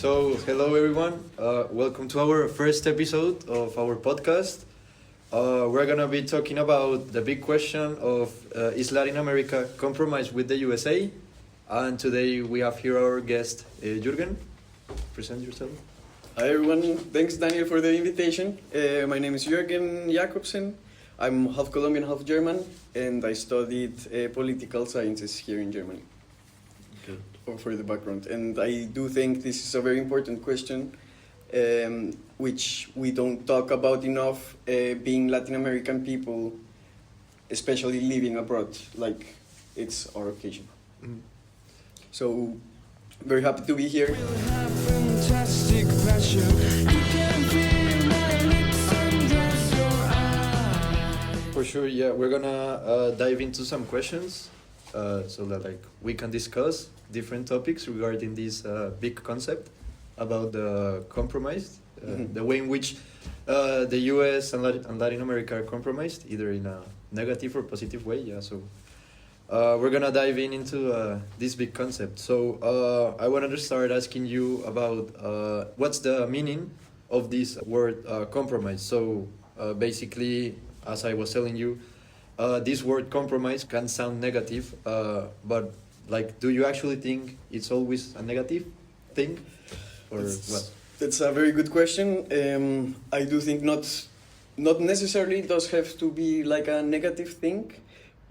So, hello everyone. Welcome to our first episode of our podcast. We're gonna be talking about the big question of is Latin America compromised with the USA? And today we have here our guest, Jürgen. Present yourself. Hi everyone, thanks Daniel for the invitation. My name is Jürgen Jakobsen. I'm half Colombian, half German, and I studied political sciences here in Germany. Okay. For the background. And I do think this is a very important question, which we don't talk about enough, being Latin American people, especially living abroad, like it's our occasion. Mm. So, very happy to be here. For sure, yeah. We're gonna dive into some questions so that we can discuss different topics regarding this big concept about the compromise, the way in which the US and Latin America are compromised, either in a negative or positive way. Yeah, so we're gonna dive into this big concept. So I wanted to start asking you about what's the meaning of this word compromise. So basically, as I was telling you, this word compromise can sound negative, but do you actually think it's always a negative thing, or what? That's a very good question. I do think not necessarily does have to be like a negative thing.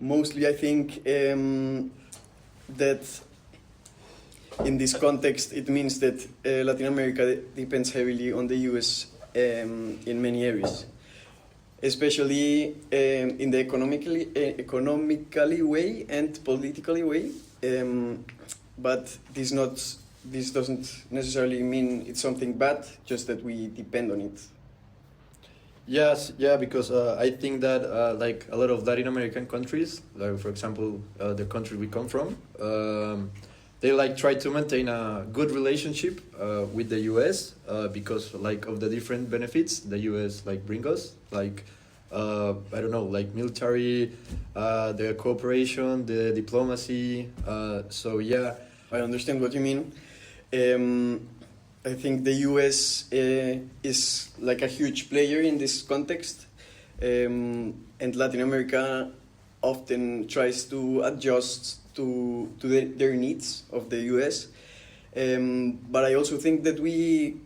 Mostly, I think that in this context, it means that Latin America depends heavily on the US in many areas, especially in the economically way and politically way. But this doesn't necessarily mean it's something bad, just that we depend on it. Yes, yeah, because I think that a lot of Latin American countries, like for example the country we come from, they try to maintain a good relationship with the US because of the different benefits the US bring us, I don't know, military, the cooperation, the diplomacy. So yeah, I understand what you mean. I think the US is like a huge player in this context, and Latin America often tries to adjust to their needs of the US. But I also think that we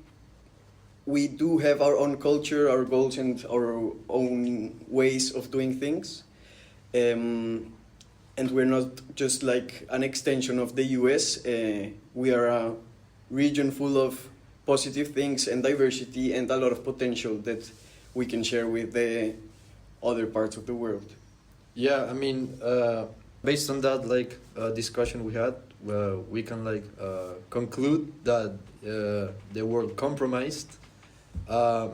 do have our own culture, our goals, and our own ways of doing things. And we're not just like an extension of the US. We are a region full of positive things and diversity and a lot of potential that we can share with the other parts of the world. Yeah, I mean, based on that discussion we had, we can conclude that the word compromised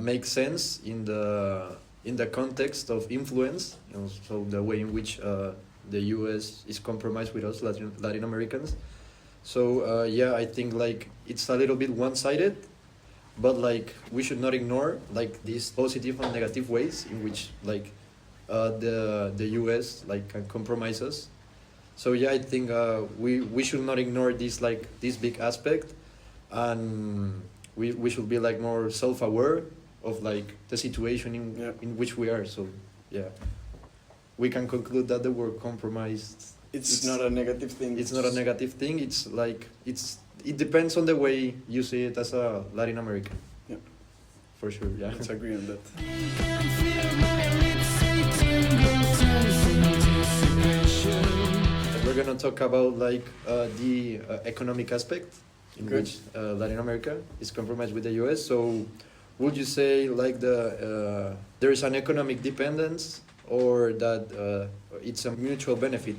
makes sense in the context of influence, so the way in which the US is compromised with us Latin Americans. So yeah, I think it's a little bit one-sided, but we should not ignore these positive and negative ways in which the US can compromise us. So yeah, I think we should not ignore this this big aspect, and we should be more self-aware of the situation in which we are. So yeah, we can conclude that the word compromised, it's not a negative thing. It's not a negative thing. It's it depends on the way you see it as a Latin American. Yeah, for sure. Yeah, let's agree on that. We're gonna talk about the economic aspect in which Latin America is compromised with the US. So, would you say there is an economic dependence, or that it's a mutual benefit?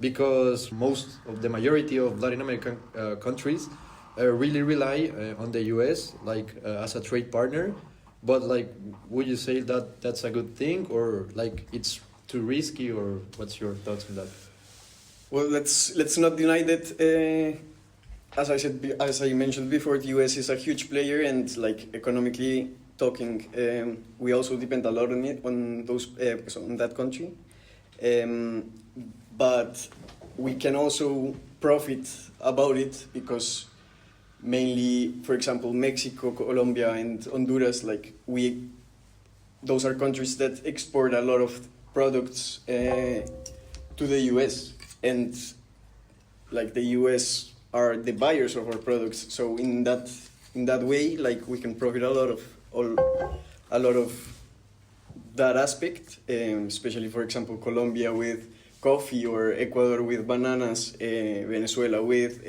Because most of the majority of Latin American countries really rely on the US as a trade partner, but would you say that that's a good thing, or it's too risky, or what's your thoughts on that? Well, let's not deny that. As I mentioned before, the US is a huge player, and economically talking, we also depend a lot on that country. But we can also profit about it because mainly, for example, Mexico, Colombia, and Honduras. Like those are countries that export a lot of products to the U.S. and like the U.S. are the buyers of our products. So in that way, like we can profit a lot of that aspect, especially for example Colombia with coffee or Ecuador with bananas, Venezuela with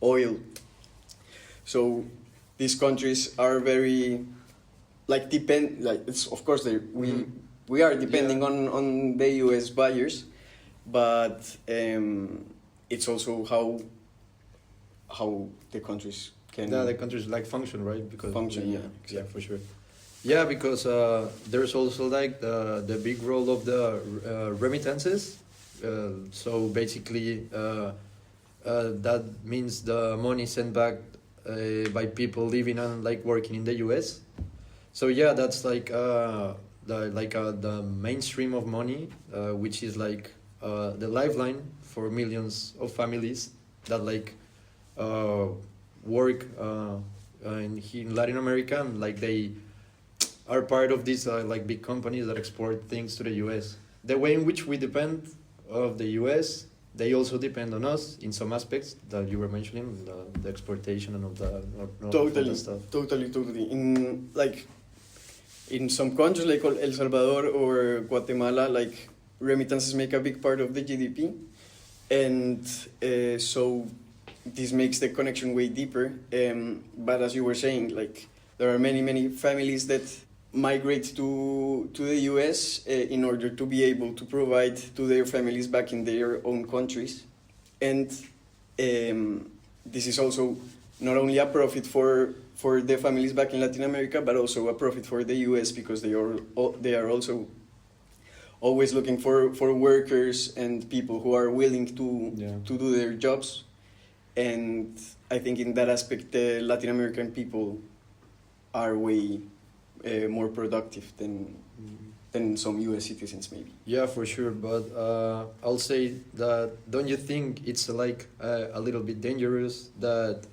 oil. So these countries are very like it's of course we are depending on the US buyers, but it's also how the countries can the countries like function, right? Because function, yeah, yeah, for sure. Yeah, because there's also like the big role of the remittances. So basically, that means the money sent back by people living and like working in the U.S. So yeah, that's like the mainstream of money, which is like the lifeline for millions of families that like work in Latin America, and like they are part of these like big companies that export things to the U.S. The way in which we depend of the U.S., they also depend on us in some aspects that you were mentioning, the exportation and all that stuff. Totally. In some countries like El Salvador or Guatemala, like remittances make a big part of the GDP, and so this makes the connection way deeper. But as you were saying, like there are many families that migrate to the US in order to be able to provide to their families back in their own countries, and this is also not only a profit for the families back in Latin America, but also a profit for the US because they are also always looking for workers and people who are willing to do their jobs. And I think in that aspect, the Latin American people are way more productive than some US citizens maybe. Yeah, for sure. But I'll say that don't you think it's like a little bit dangerous that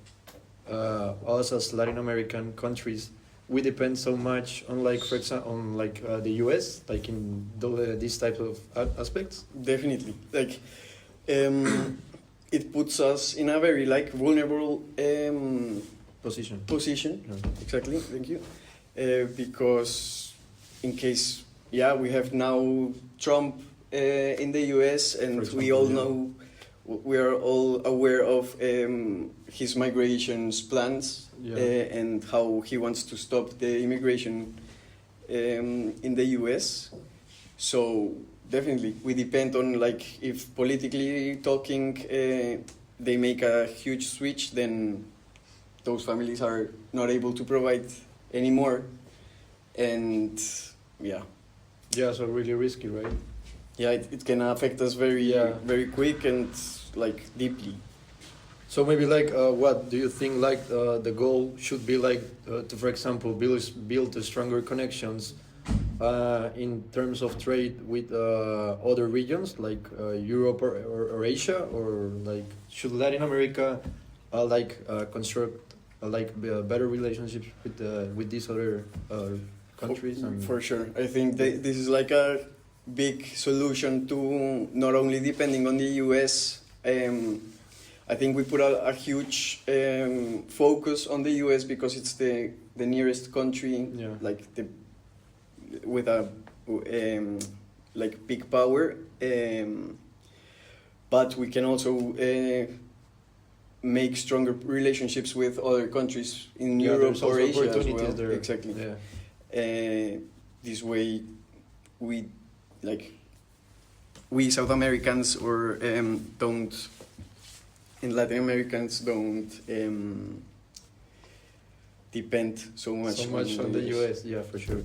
us as Latin American countries, we depend so much on like for example on like the US, like in these types of aspects? Definitely, like it puts us in a very like vulnerable Position. Yeah. Exactly, thank you. Because in case we have now Trump in the US, and example, we all know, we are all aware of his migrations plans, and how he wants to stop the immigration in the US. So definitely we depend on, like, if politically talking they make a huge switch, then those families are not able to provide anymore, and so really risky, right? It can affect us very quick and like deeply. So maybe like what do you think like the goal should be, like to, for example, build stronger connections in terms of trade with other regions like Europe or Asia, or like should Latin America construct better relationships with these other countries? For sure, I think this is like a big solution to not only depending on the US. I think we put a huge focus on the US because it's the nearest country, like with a like big power. But we can also make stronger relationships with other countries in Europe or Asia as well. There. Exactly. This way, we South Americans or Latin Americans don't depend so much on the US. Yeah, for sure.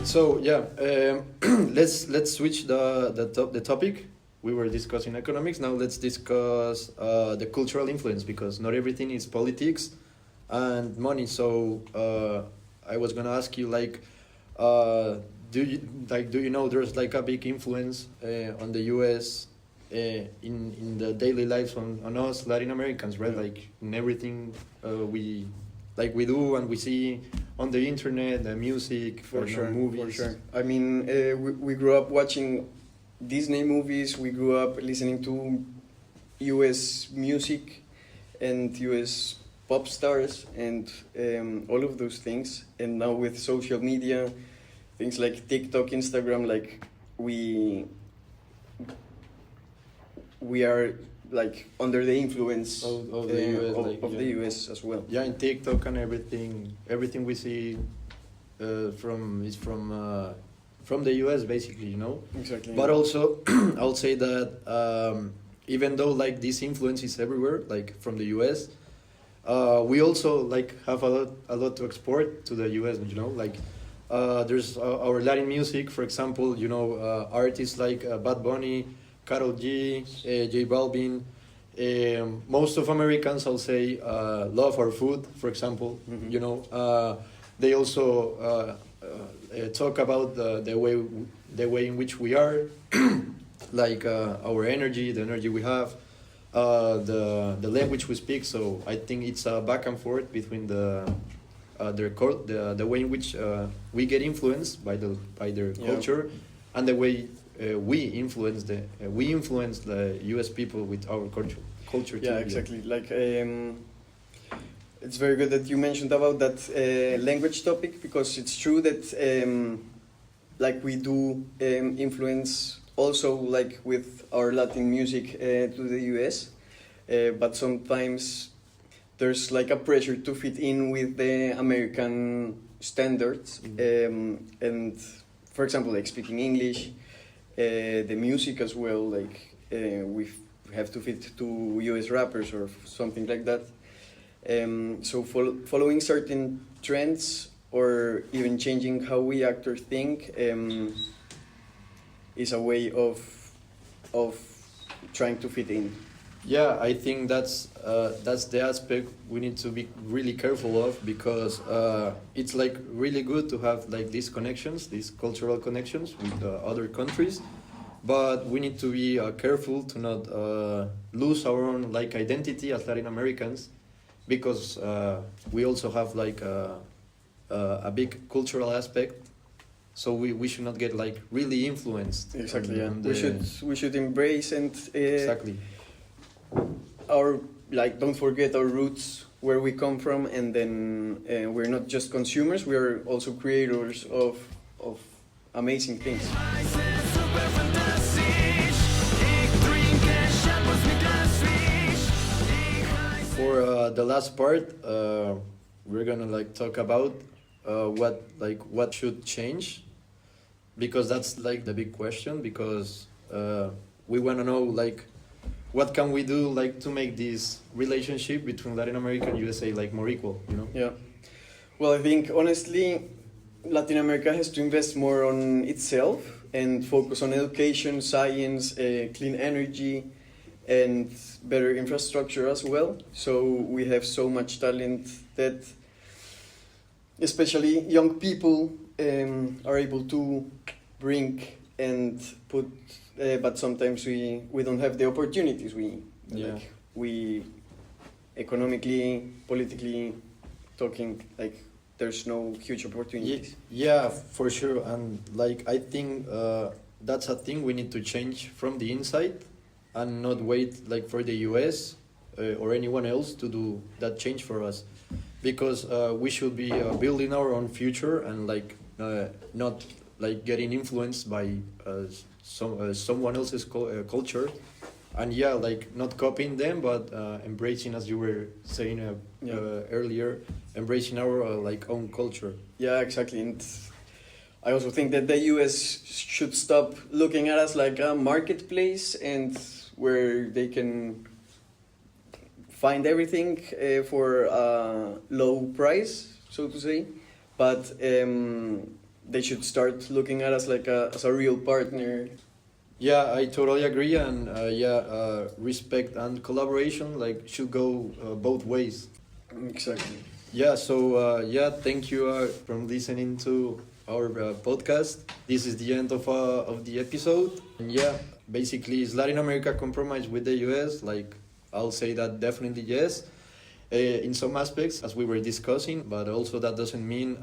So let's switch the topic. We were discussing economics. Now let's discuss the cultural influence, because not everything is politics and money. So I was gonna ask you, like, do you know there's like a big influence on the U.S. In the daily lives on us Latin Americans, right? Yeah. Like in everything we do and we see on the internet, the music, For sure, movies. for sure. I mean, we grew up watching Disney movies. We grew up listening to U.S. music and U.S. pop stars and all of those things. And now with social media, things like TikTok, Instagram, like we are like under the influence Of the US, like, of yeah. the US as well. Yeah, in TikTok and everything we see from the US basically, you know. Exactly. But also, I'll say that even though like this influence is everywhere, like from the US, we also like have a lot to export to the US. You know, like there's our Latin music, for example. You know, artists like Bad Bunny, Karol G, J Balvin. Most of Americans, I'll say, love our food. For example, Mhm. you know, they also talk about the way in which we are, like our energy, the energy we have, the language we speak. So I think it's a back and forth between the way in which we get influenced by their Yeah. culture, and the way we influence the U.S. people with our culture. Yeah, too. exactly. Like it's very good that you mentioned about that language topic, because it's true that like we do influence also like with our Latin music to the US, but sometimes there's like a pressure to fit in with the American standards. And for example, like speaking English, the music as well, like we have to fit to US rappers or something like that. So following certain trends or even changing how we act or think is a way of trying to fit in. Yeah, I think that's the aspect we need to be really careful of, because it's like really good to have like these connections, these cultural connections with other countries, but we need to be careful to not lose our own like identity as Latin Americans, because we also have like a big cultural aspect. So we should not get like really influenced. Exactly. on Yeah. We should embrace and exactly. our, like, don't forget our roots, where we come from, and then we're not just consumers, we are also creators of amazing things. For the last part, we're gonna like talk about what should change, because that's like the big question. Because we wanna know like what can we do like to make this relationship between Latin America and USA like more equal, you know? Yeah. Well, I think honestly, Latin America has to invest more on itself and focus on education, science, clean energy, and better infrastructure as well. So we have so much talent that especially young people are able to bring and put, but sometimes we don't have the opportunities. Yeah. We economically, politically talking, like there's no huge opportunities. Yeah, for sure. And like I think that's a thing we need to change from the inside, and not wait like for the US or anyone else to do that change for us, because we should be building our own future, and like not like getting influenced by someone else's culture, and yeah, like not copying them, but embracing, as you were saying earlier, embracing our like own culture. Yeah, exactly. And I also think that the US should stop looking at us like a marketplace and where they can find everything for a low price, so to say. But they should start looking at us like as a real partner. Yeah, I totally agree, and respect and collaboration like should go both ways. Exactly. Yeah, so thank you from listening to our podcast. This is the end of the episode. And yeah, basically, is Latin America compromised with the US? Like, I'll say that definitely yes, in some aspects, as we were discussing, but also that doesn't mean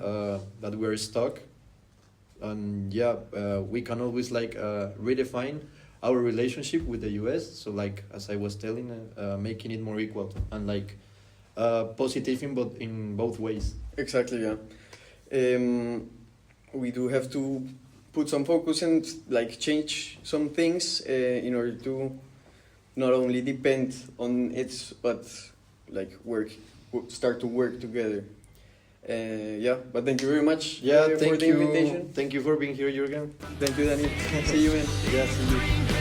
that we're stuck. And yeah, we can always like redefine our relationship with the US. So like, as I was telling, making it more equal and like positive in both ways. Exactly, yeah. We do have to put some focus and like change some things in order to not only depend on it, but like start to work together. Yeah, but thank you very much Yeah, for thank the you. invitation. Thank you for being here, Jürgen. Thank you, Daniel. See you, man. Yeah, see you.